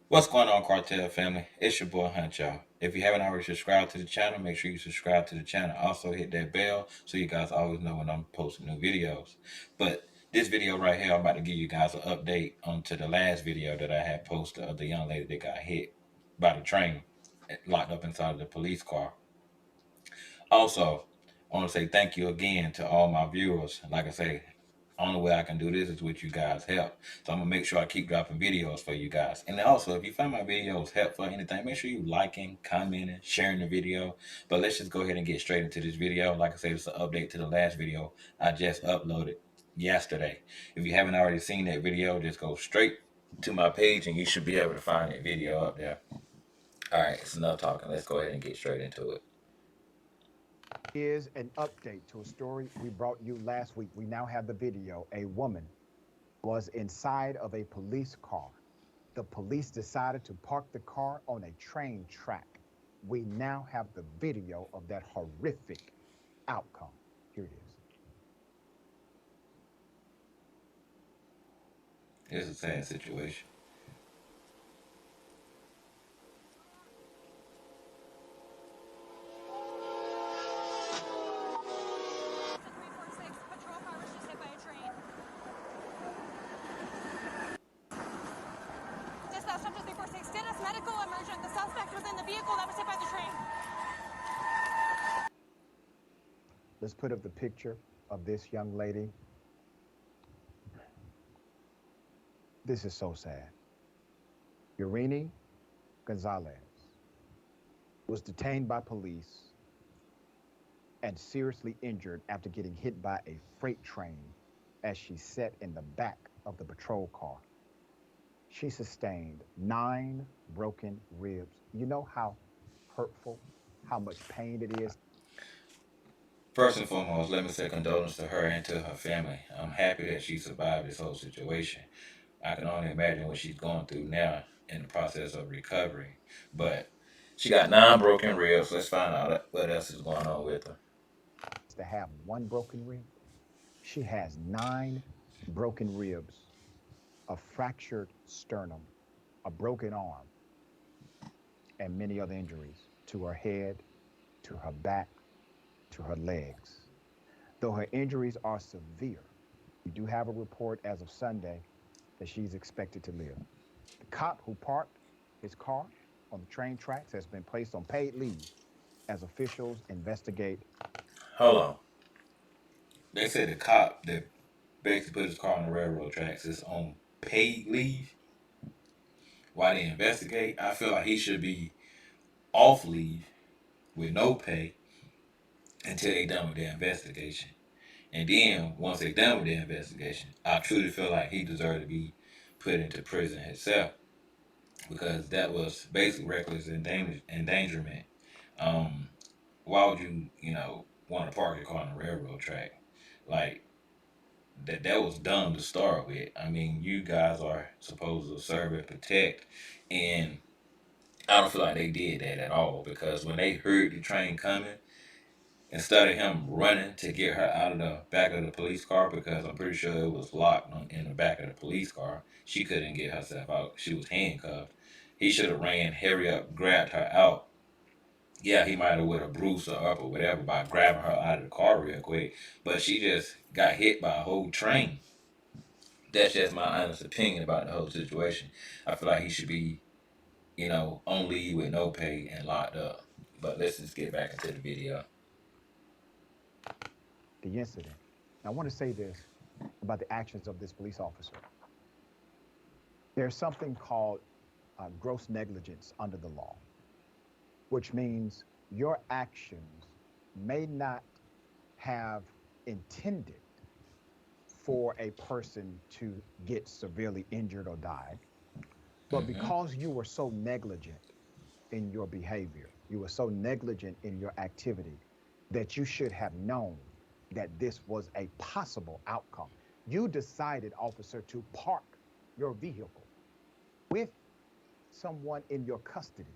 What's going on, Cartel family? It's your boy Huncho. If you haven't already subscribed to the channel, make sure you subscribe to the channel. Also, hit that bell so you guys always know when I'm posting new videos. But this video right here, I'm about to give you guys an update onto the last video that I had posted of the young lady that got hit by the train, locked up inside of the police car. Also, I want to say thank you again to all my viewers. Like I say, only way I can do this is with you guys' help. So I'm gonna make sure I keep dropping videos for you guys. And also, if you find my videos helpful or anything, make sure you liking, commenting, sharing the video. But let's just go ahead and get straight into this video. Like I said, it's an update to the last video I just uploaded yesterday. If you haven't already seen that video, just go straight to my page and you should be able to find that video up there. All right, it's enough talking. Let's go ahead and get straight into it. Is an update to a story we brought you last week. We now have the video. A woman was inside of a police car. The police decided to park the car on a train track. We now have the video of that horrific outcome. Here it is. It's a sad situation. Dispatch up to 346. Dennis, medical emergent. The suspect was in the vehicle that was hit by the train. Let's put up the picture of this young lady. This is so sad. Urini Gonzalez was detained by police and seriously injured after getting hit by a freight train as she sat in the back of the patrol car. She sustained 9 broken ribs. You know how hurtful, how much pain it is. First and foremost, let me say condolences to her and to her family. I'm happy that she survived this whole situation. I can only imagine what she's going through now in the process of recovery. But she got 9 broken ribs. Let's find out what else is going on with her. To have 1 broken rib, she has 9 broken ribs, a fractured sternum, a broken arm, and many other injuries to her head, to her back, to her legs. Though her injuries are severe, we do have a report as of Sunday that she's expected to live. The cop who parked his car on the train tracks has been placed on paid leave as officials investigate. Hold on. They said the cop that basically put his car on the railroad tracks is on paid leave while they investigate. I feel like he should be off leave with no pay until they done with their investigation. And then once they done with their investigation, I truly feel like he deserved to be put into prison himself because that was basically reckless endangerment. Um, why would you want to park your car on the railroad track? Like that was dumb to start with. I mean, you guys are supposed to serve and protect, and I don't feel like they did that at all because when they heard the train coming, instead of him running to get her out of the back of the police car because I'm pretty sure it was locked in the back of the police car, she couldn't get herself out. She was handcuffed. He should have ran, hurry up, grabbed her out. Yeah, he might have would have bruised her up or whatever by grabbing her out of the car real quick, but she just got hit by a whole train. That's just my honest opinion about the whole situation. I feel like he should be on leave with no pay and locked up. But let's just get back into the video. The incident. Now, I want to say this about the actions of this police officer. There's something called gross negligence under the law, which means your actions may not have intended for a person to get severely injured or die, but Mm-hmm. because you were so negligent in your behavior, you were so negligent in your activity that you should have known that this was a possible outcome. You decided, officer, to park your vehicle with someone in your custody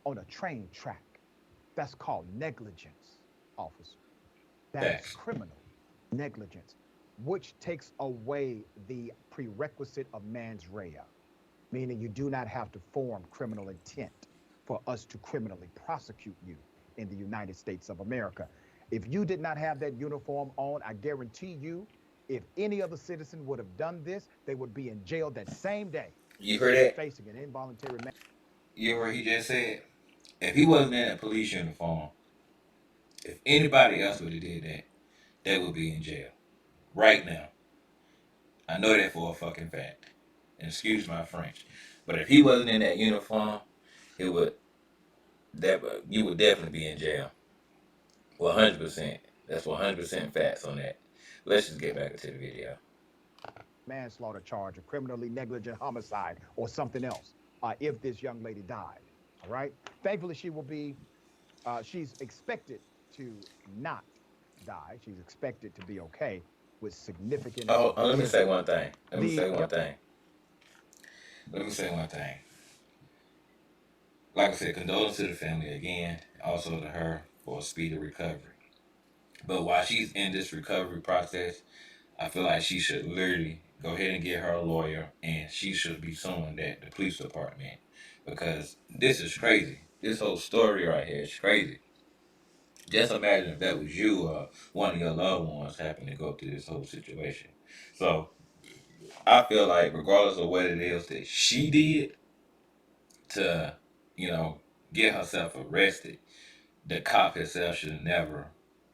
on a train track. That's called negligence, officer. That is Facts. criminal negligence, which takes away the prerequisite of mens rea. meaning you do not have to form criminal intent for us to criminally prosecute you in the United States of America. If you did not have that uniform on, I guarantee you, if any other citizen would have done this, they would be in jail that same day You heard and that? facing an involuntary You heard what he just said? If he wasn't in that police uniform, if anybody else would have did that, they would be in jail right now. I know that for a fucking fact. And excuse my French, but if he wasn't in that uniform, it would that you would definitely be in jail. 100%. That's 100% facts on that. Let's just get back into the video. manslaughter charge, a criminally negligent homicide, or something else if this young lady died. All right. Thankfully, she's expected to not die. She's expected to be okay with significant Let me say one injuries. thing. Let me The say one thing. Let me say one thing. Like I said, condolences to the family again, also to her for a speedy recovery. But while she's in this recovery process, I feel like she should literally go ahead and get her a lawyer, and she should be suing that the police department, because this is crazy. This whole story right here is crazy. Just imagine if that was you or one of your loved ones happened to go through this whole situation. So I feel like regardless of what it is that she did to, you know, get herself arrested, the cop himself should never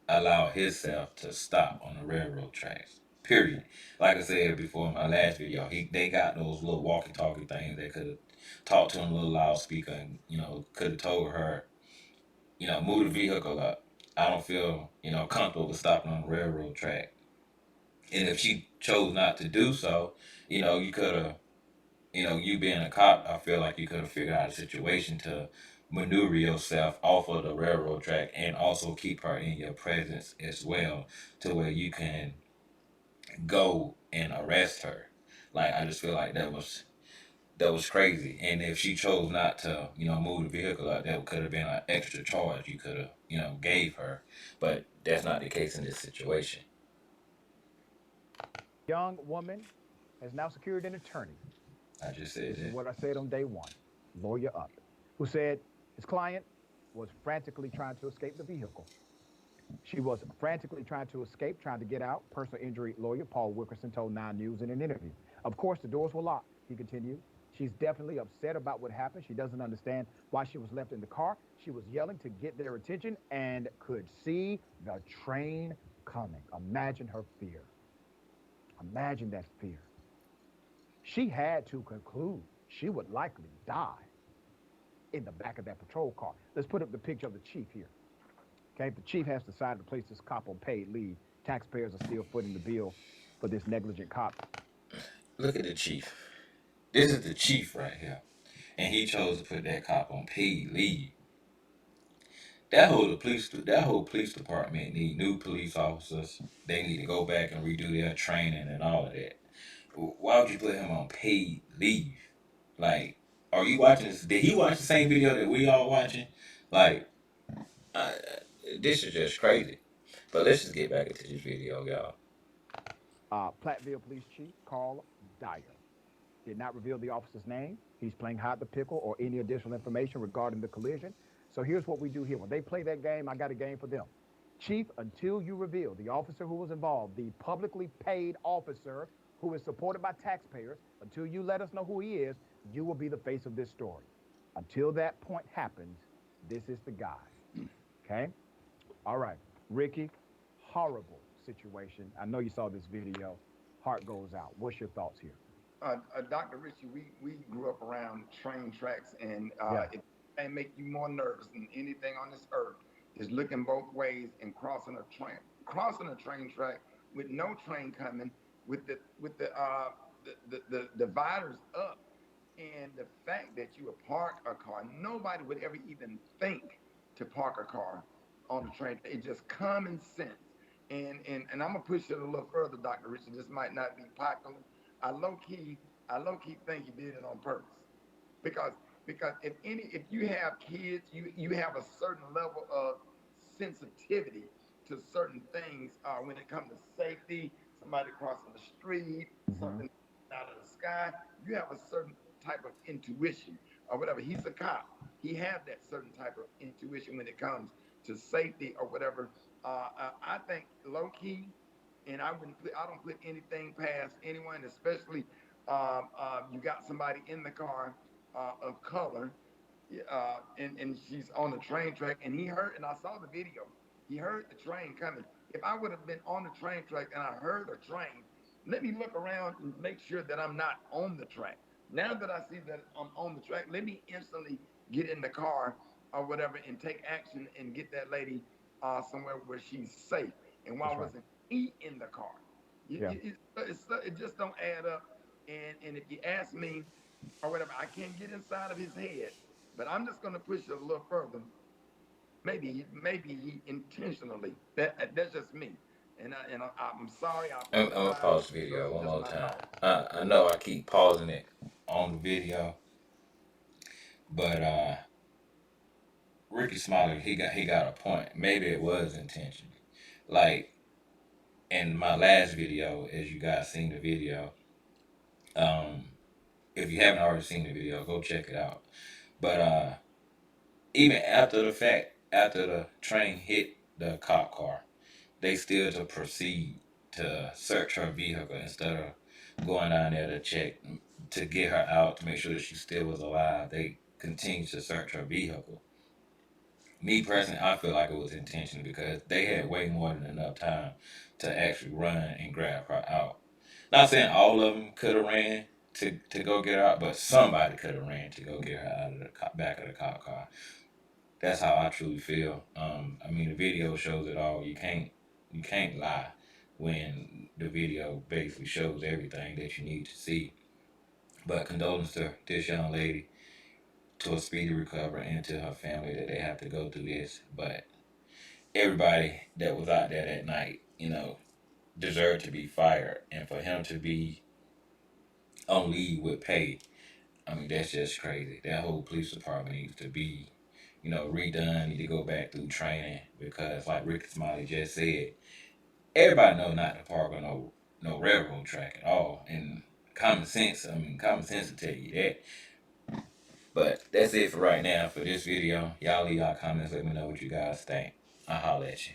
allow himself to stop on the railroad tracks. Period. Like I said before in my last video, they got those little walkie-talkie things that could have talked to him a little loudspeaker and could have told her, move the vehicle up. I don't feel comfortable with stopping on the railroad track. And if she chose not to do so, you could have, you being a cop, I feel like you could have figured out a situation to maneuver yourself off of the railroad track and also keep her in your presence as well, to where you can go and arrest her. Like, I just feel like that was crazy. And if she chose not to, move the vehicle out, that could have been an extra charge you could have, gave her. But that's not the case in this situation. young woman has now secured an attorney. I just said This is that. what I said on day one, lawyer up, who said his client was frantically trying to escape the vehicle. She was frantically trying to escape, trying to get out. Personal injury lawyer Paul Wilkerson told Nine News in an interview. Of course, the doors were locked, he continued. She's definitely upset about what happened. She doesn't understand why she was left in the car. She was yelling to get their attention and could see the train coming. Imagine her fear. Imagine that fear. She had to conclude she would likely die in the back of that patrol car. Let's put up the picture of the chief here. Okay, the chief has decided to place this cop on paid leave. Taxpayers are still footing the bill for this negligent cop. Look at the chief. This is the chief right here. And he chose to put that cop on paid leave. That whole police department need new police officers. They need to go back and redo their training and all of that. Why would you put him on paid leave? Like, are you watching this? Did he watch the same video that we all watching? Like, uh, this is just crazy. But let's just get back into this video, y'all. Platteville Police Chief Carl Dyer did not reveal the officer's name. He's playing hide the pickle or any additional information regarding the collision. So here's what we do here. When they play that game, I got a game for them. Chief, until you reveal the officer who was involved, the publicly paid officer who is supported by taxpayers, until you let us know who he is, you will be the face of this story. Until that point happens, this is the guy. Okay? All right. Ricky, horrible situation. I know you saw this video. Heart goes out. What's your thoughts here? Dr. Richie, we grew up around train tracks, and Yeah. it may make you more nervous than anything on this earth is looking both ways and crossing a train track with no train coming, with the dividers up, and the fact that you would park a car. Nobody would ever even think to park a car on the train. It's just common sense. And I'm gonna push it a little further, Dr. Richard. This might not be popular. I low key, I low key think you did it on purpose, because if you have kids, you have a certain level of sensitivity to certain things when it comes to safety. Somebody crossing the street, Mm-hmm. something out of the sky. You have a certain type of intuition or whatever. He's a cop. He have that certain type of intuition when it comes to safety or whatever. I think low key, and I don't put anything past anyone, especially you got somebody in the car of color, and she's on the train track, and he heard, and I saw the video. He heard the train coming. If I would have been on the train track and I heard a train, let me look around and make sure that I'm not on the track. Now that I see that I'm on the track, let me instantly get in the car or whatever and take action and get that lady somewhere where she's safe. And why That's right. wasn't he in the car? Yeah. It just don't add up. And if you ask me or whatever, I can't get inside of his head, but I'm just going to push it a little further. Maybe he intentionally. That's just me. I'm sorry. I I'm gonna apologize. pause the Those video are one just more my time. thoughts. I know I keep pausing it on the video, but Ricky Smiley, he got a point. Maybe it was intentional. Like in my last video, as you guys seen the video, um, if you haven't already seen the video, go check it out. But even after the fact, after the train hit the cop car, they still to proceed to search her vehicle instead of going down there to check to get her out to make sure that she still was alive. They continued to search her vehicle. Me personally, I feel like it was intentional because they had way more than enough time to actually run and grab her out. Not saying all of them could have ran to go get her out, but somebody could have ran to go get her out of the back of the cop car. That's how I truly feel. I mean, the video shows it all. You can't lie when the video basically shows everything that you need to see. But condolences to this young lady, to a speedy recovery, and to her family that they have to go through this. But everybody that was out there that night, deserved to be fired, and for him to be on leave with pay, I mean, that's just crazy. That whole police department needs to be, redone. Need to go back through training because, like Ricky Smiley just said, everybody know not to park on no railroad track at all. And common sense will tell you that. But that's it for right now for this video. Y'all leave y'all comments. Let me know what you guys think. I'll holler at you.